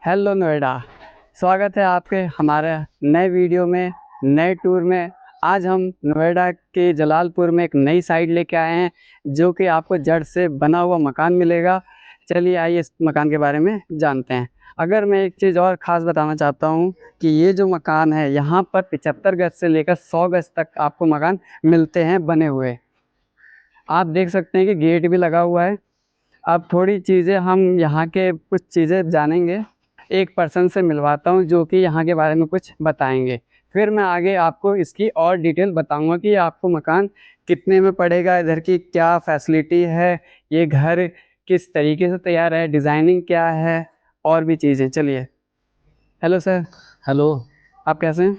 Hello Noida. स्वागत है आपके हमारे नए वीडियो में, नए टूर में। आज हम नोएडा के जलालपुर में एक नई साइट लेके आए हैं जो कि आपको जड़ से बना हुआ मकान मिलेगा। चलिए आइए इस मकान के बारे में जानते हैं। अगर मैं एक चीज़ और ख़ास बताना चाहता हूँ कि ये जो मकान है यहाँ पर 75 गज से लेकर 100 गज तक आपको मकान मिलते हैं बने हुए। आप देख सकते हैं कि गेट भी लगा हुआ है। अब थोड़ी चीज़ें हम यहाँ के कुछ चीज़ें जानेंगे, एक पर्सन से मिलवाता हूँ जो कि यहाँ के बारे में कुछ बताएंगे। फिर मैं आगे आपको इसकी और डिटेल बताऊँगा कि आपको मकान कितने में पड़ेगा, इधर की क्या फैसिलिटी है, ये घर किस तरीके से तैयार है, डिज़ाइनिंग क्या है और भी चीज़ें। चलिए। Hello sir. हेलो। आप कैसे हैं?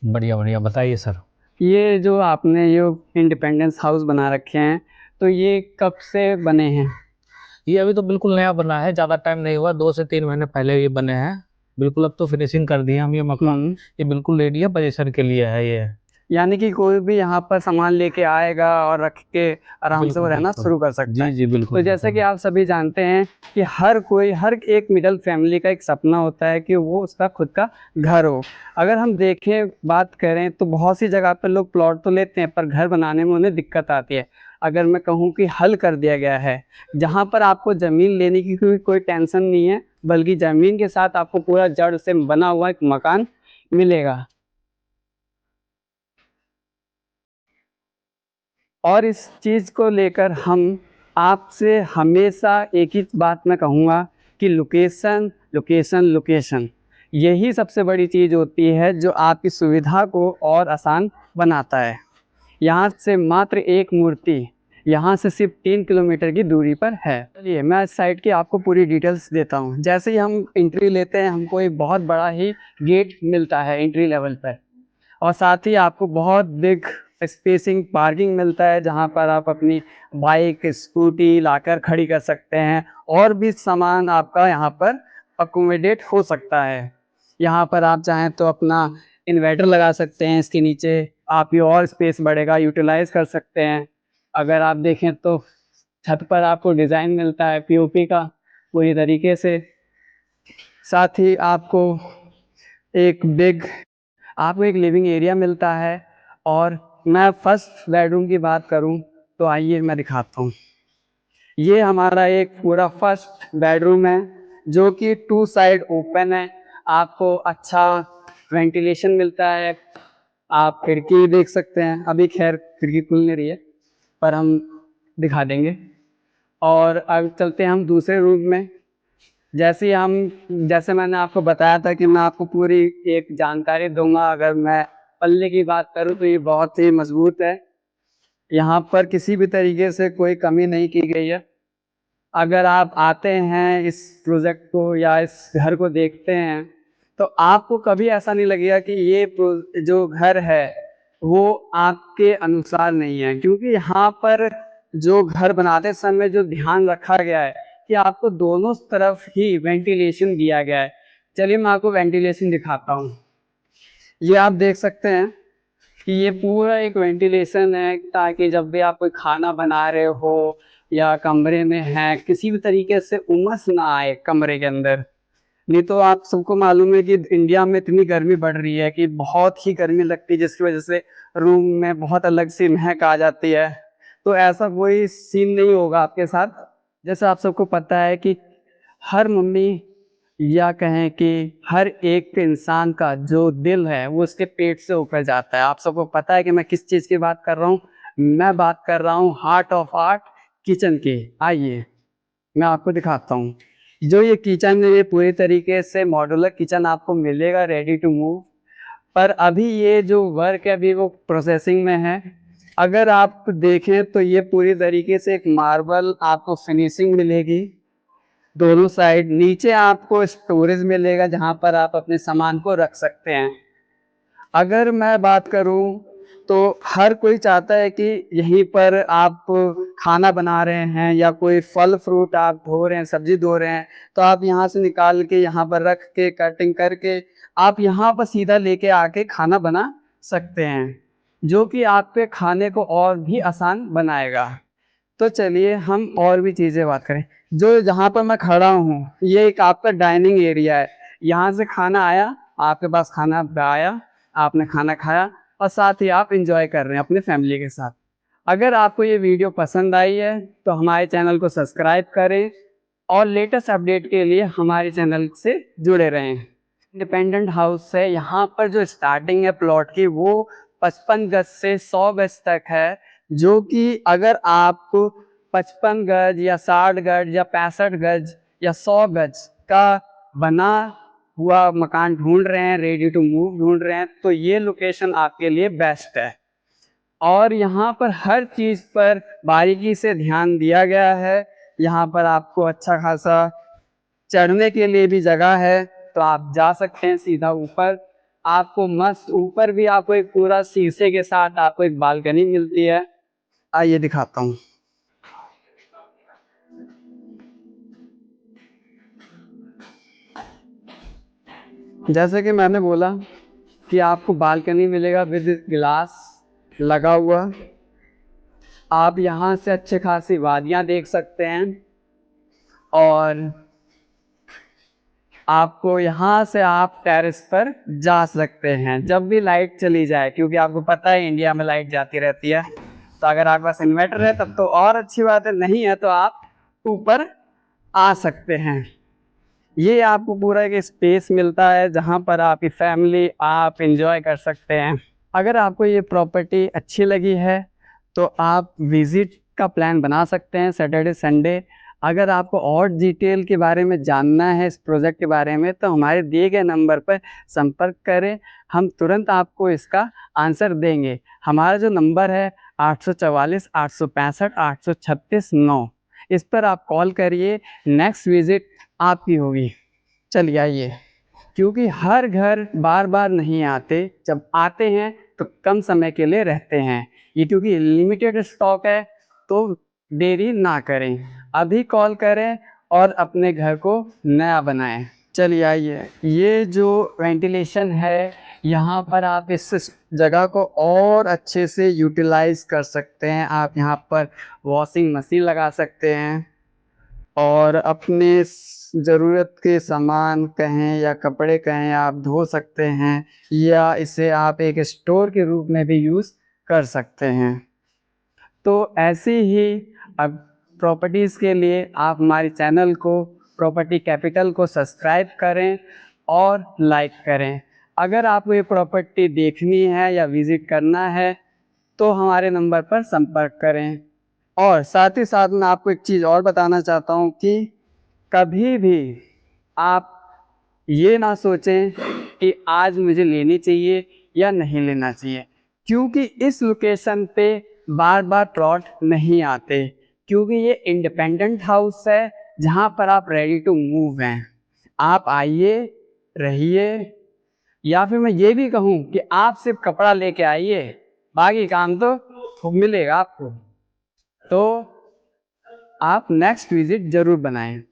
बढ़िया बढ़िया, बताइए सर। ये जो आपने ये इंडिपेंडेंस हाउस बना रखे हैं तो ये कब से बने हैं? ये अभी तो बिल्कुल नया बना है, ज़्यादा टाइम नहीं हुआ, 2 से 3 महीने पहले ये बने हैं। बिल्कुल अब तो फिनिशिंग कर दी है हम ये मकान। ये बिल्कुल रेडी है, पोजीशन के लिए है ये। यानी कि कोई भी यहाँ पर सामान लेके आएगा और रख के आराम से वो बिल्कुल रहना बिल्कुल। शुरू कर सकता जी है। जी बिल्कुल तो जैसे कि बिल्कुल। आप सभी जानते हैं कि हर एक मिडिल फैमिली का एक सपना होता है कि वो उसका खुद का घर हो। अगर हम देखें बात करें तो बहुत सी जगह पर लोग प्लॉट तो लेते हैं पर घर बनाने में उन्हें दिक्कत आती है। अगर मैं कहूँ कि हल कर दिया गया है, जहाँ पर आपको ज़मीन लेने की कोई टेंशन नहीं है, बल्कि ज़मीन के साथ आपको पूरा जड़ से बना हुआ एक मकान मिलेगा। और इस चीज़ को लेकर हम आपसे हमेशा एक ही बात मैं कहूँगा कि लोकेशन लोकेशन लोकेशन, यही सबसे बड़ी चीज़ होती है जो आपकी सुविधा को और आसान बनाता है। यहाँ से मात्र एक मूर्ति यहाँ से सिर्फ 3 किलोमीटर की दूरी पर है। चलिए मैं इस साइट की आपको पूरी डिटेल्स देता हूँ। जैसे ही हम एंट्री लेते हैं हमको एक बहुत बड़ा ही गेट मिलता है एंट्री लेवल पर, और साथ ही आपको बहुत बिग स्पेसिंग पार्किंग मिलता है जहां पर आप अपनी बाइक स्कूटी लाकर खड़ी कर सकते हैं और भी सामान आपका यहां पर अकोमोडेट हो सकता है। यहां पर आप चाहें तो अपना इन्वर्टर लगा सकते हैं, इसके नीचे आप ये और स्पेस बढ़ेगा यूटिलाइज कर सकते हैं। अगर आप देखें तो छत पर आपको डिज़ाइन मिलता है पीओपी का पूरी तरीके से। साथ ही एक आपको एक लिविंग एरिया मिलता है। और मैं फर्स्ट बेडरूम की बात करूं तो आइए मैं दिखाता हूं। ये हमारा एक पूरा फर्स्ट बेडरूम है जो कि 2 साइड ओपन है। आपको अच्छा वेंटिलेशन मिलता है। आप खिड़की देख सकते हैं, अभी खैर खिड़की खुल नहीं रही है पर हम दिखा देंगे। और अब चलते हैं हम दूसरे रूम में। जैसे मैंने आपको बताया था कि मैं आपको पूरी एक जानकारी दूंगा। अगर मैं पल्ले की बात करूं तो ये बहुत ही मजबूत है, यहाँ पर किसी भी तरीके से कोई कमी नहीं की गई है। अगर आप आते हैं इस प्रोजेक्ट को या इस घर को देखते हैं तो आपको कभी ऐसा नहीं लगेगा कि जो घर है वो आपके अनुसार नहीं है, क्योंकि यहाँ पर जो घर बनाते समय जो ध्यान रखा गया है कि आपको दोनों तरफ ही वेंटिलेशन दिया गया है। चलिए मैं आपको वेंटिलेशन दिखाता हूँ। ये आप देख सकते हैं कि ये पूरा एक वेंटिलेशन है ताकि जब भी आप कोई खाना बना रहे हो या कमरे में है किसी भी तरीके से उमस ना आए कमरे के अंदर। नहीं तो आप सबको मालूम है कि इंडिया में इतनी गर्मी बढ़ रही है कि बहुत ही गर्मी लगती है जिसकी वजह से रूम में बहुत अलग सी महक आ जाती है। तो ऐसा कोई सीन नहीं होगा आपके साथ। जैसे आप सबको पता है कि हर मम्मी या कहें कि हर एक इंसान का जो दिल है वो उसके पेट से ऊपर जाता है। आप सबको पता है कि मैं किस चीज़ की बात कर रहा हूँ। मैं बात कर रहा हूँ हार्ट ऑफ आर्ट किचन की। आइए मैं आपको दिखाता हूँ। जो ये किचन है ये पूरी तरीके से मॉड्यूलर किचन आपको मिलेगा रेडी टू मूव। पर अभी ये जो वर्क है अभी वो प्रोसेसिंग में है। अगर आप देखें तो ये पूरी तरीके से एक मार्बल आपको फिनिशिंग मिलेगी दोनों साइड। नीचे आपको स्टोरेज मिलेगा जहां पर आप अपने सामान को रख सकते हैं। अगर मैं बात करूं तो हर कोई चाहता है कि यहीं पर आप खाना बना रहे हैं या कोई फल फ्रूट आप धो रहे हैं, सब्जी धो रहे हैं, तो आप यहां से निकाल के यहां पर रख के कटिंग करके आप यहां पर सीधा लेके आके खाना बना सकते हैं, जो कि आपके खाने को और भी आसान बनाएगा। तो चलिए हम और भी चीज़ें बात करें। जो जहाँ पर मैं खड़ा हूँ ये एक आपका डाइनिंग एरिया है। यहाँ से खाना आया, आपके पास खाना आया, आपने खाना खाया और साथ ही आप इंजॉय कर रहे हैं अपने फैमिली के साथ। अगर आपको ये वीडियो पसंद आई है तो हमारे चैनल को सब्सक्राइब करें और लेटेस्ट अपडेट के लिए हमारे चैनल से जुड़े रहें। इंडिपेंडेंट हाउस है, यहाँ पर जो स्टार्टिंग है प्लॉट की वो 55 गज से 100 गज तक है, जो कि अगर आप 55 गज या 60 गज या 65 गज या 100 गज का बना हुआ मकान ढूंढ रहे हैं, रेडी टू मूव ढूंढ रहे हैं, तो ये लोकेशन आपके लिए बेस्ट है। और यहाँ पर हर चीज़ पर बारीकी से ध्यान दिया गया है। यहाँ पर आपको अच्छा खासा चढ़ने के लिए भी जगह है, तो आप जा सकते हैं सीधा ऊपर। आपको मस्त ऊपर भी आपको एक पूरा शीशे के साथ आपको एक बालकनी मिलती है। आइए दिखाता हूँ। जैसे कि मैंने बोला कि आपको बालकनी मिलेगा विद गिलास लगा हुआ। आप यहाँ से अच्छे खासी वादियाँ देख सकते हैं और आपको यहाँ से आप टेरेस पर जा सकते हैं जब भी लाइट चली जाए, क्योंकि आपको पता है इंडिया में लाइट जाती रहती है। तो अगर आपके पास इन्वर्टर है तब तो और अच्छी बात है, नहीं है तो आप ऊपर आ सकते हैं। ये आपको पूरा एक स्पेस मिलता है जहाँ पर आपकी फैमिली आप इंजॉय कर सकते हैं। अगर आपको ये प्रॉपर्टी अच्छी लगी है तो आप विज़िट का प्लान बना सकते हैं सैटरडे संडे। अगर आपको और डिटेल के बारे में जानना है इस प्रोजेक्ट के बारे में तो हमारे दिए गए नंबर पर संपर्क करें, हम तुरंत आपको इसका आंसर देंगे। हमारा जो नंबर है 844 865 836 9, इस पर आप कॉल करिए। नेक्स्ट विज़िट आपकी होगी। चलिए आइए, क्योंकि हर घर बार बार नहीं आते, जब आते हैं तो कम समय के लिए रहते हैं। ये क्योंकि लिमिटेड स्टॉक है तो देरी ना करें, अभी कॉल करें और अपने घर को नया बनाएं। चलिए आइए, ये जो वेंटिलेशन है यहाँ पर आप इस जगह को और अच्छे से यूटिलाइज कर सकते हैं। आप यहाँ पर वॉशिंग मशीन लगा सकते हैं और अपने ज़रूरत के सामान कहें या कपड़े कहें आप धो सकते हैं, या इसे आप एक स्टोर के रूप में भी यूज़ कर सकते हैं। तो ऐसे ही अब प्रॉपर्टीज़ के लिए आप हमारे चैनल को प्रॉपर्टी कैपिटल को सब्सक्राइब करें और लाइक करें। अगर आपको ये प्रॉपर्टी देखनी है या विज़िट करना है तो हमारे नंबर पर संपर्क करें। और साथ ही साथ मैं आपको एक चीज़ और बताना चाहता हूँ कि कभी भी आप ये ना सोचें कि आज मुझे लेनी चाहिए या नहीं लेना चाहिए, क्योंकि इस लोकेशन पे बार बार प्लॉट नहीं आते, क्योंकि ये इंडिपेंडेंट हाउस है जहाँ पर आप रेडी टू मूव हैं। आप आइए, रहिए, या फिर मैं ये भी कहूँ कि आप सिर्फ कपड़ा लेके आइए, बाकी काम तो मिलेगा आपको। तो आप नेक्स्ट विजिट ज़रूर बनाएं।